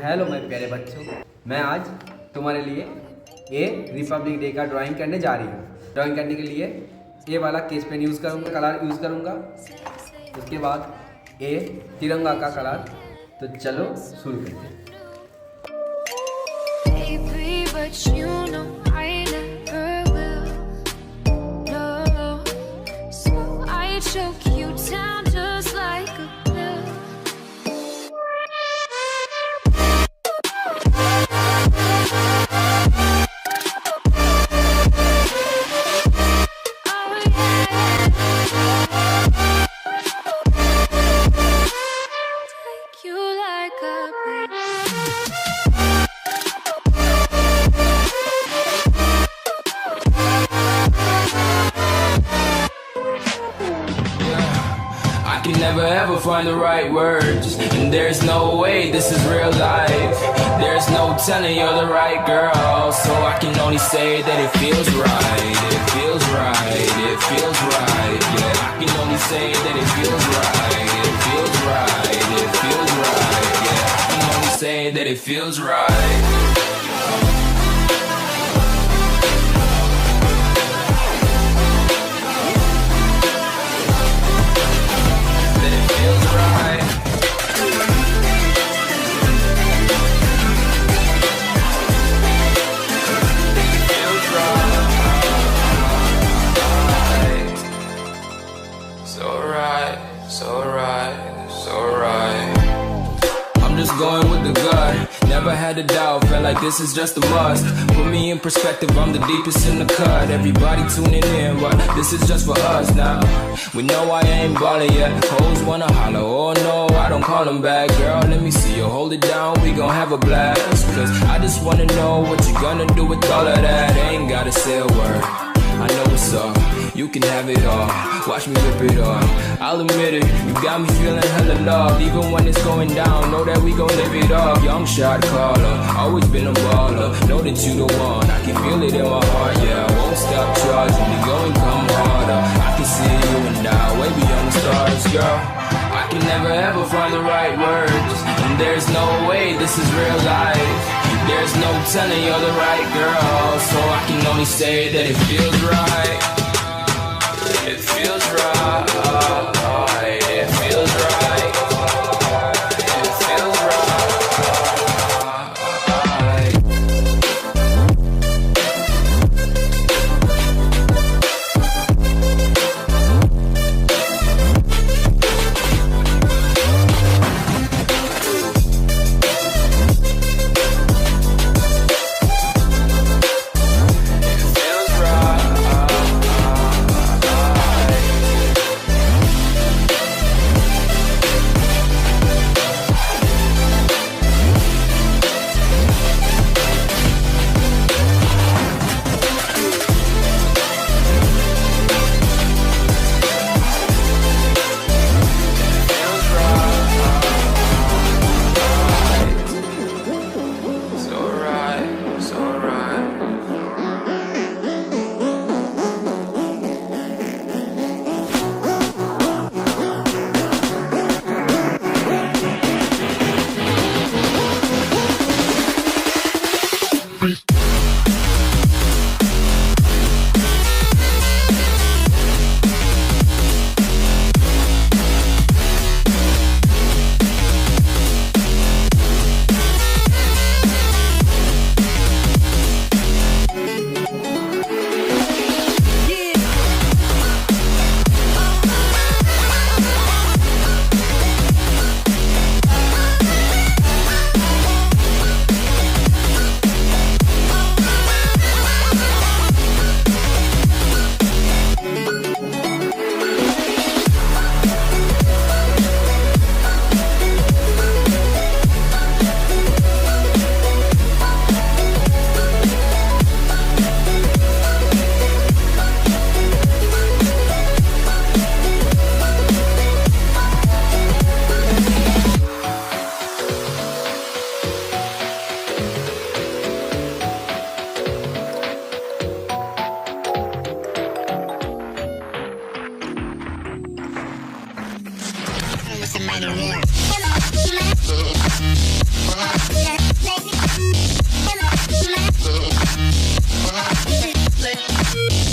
Hello मेरे प्यारे बच्चों, मैं आज तुम्हारे लिए ए रिपब्लिक डे का ड्राइंग करने जा रही हूँ। ड्राइंग करने के लिए ए वाला केस पेन यूज़ करूँगा, कलर यूज़ करूँगा। उसके बाद ए तिरंगा का कलर। तो चलो शुरू करते हैं। Can never ever find the right words, and there's no way this is real life. There's no telling you're the right girl, so I can only say that it feels right. It feels right. It feels right. Yeah, I can only say that it feels right. It feels right. It feels right. Yeah, I can only say that it feels right. I'm just going with the gut. Never had a doubt, felt like this is just a must. Put me in perspective, I'm the deepest in the cut. Everybody tuning in, but this is just for us now. We know I ain't ballin' yet. Hoes wanna holler, oh no, I don't call them back. Girl, let me see you hold it down, we gon' have a blast. Cause I just wanna know what you gonna do with all of that. Ain't gotta say a word, I know what's up. You can have it all, watch me rip it off. I'll admit it, you got me feeling hella loved. Even when it's going down, know that we gon' live it up. Young shot caller, always been a baller. Know that you the one, I can feel it in my heart. Yeah, I won't stop charging, we go and come harder. I can see you and I, way beyond the stars, girl. I can never ever find the right words, and there's no way this is real life. There's no telling you're the right girl, so I can only say that it feels right. It feels right. It feels right. It feels right. somebody warm. Let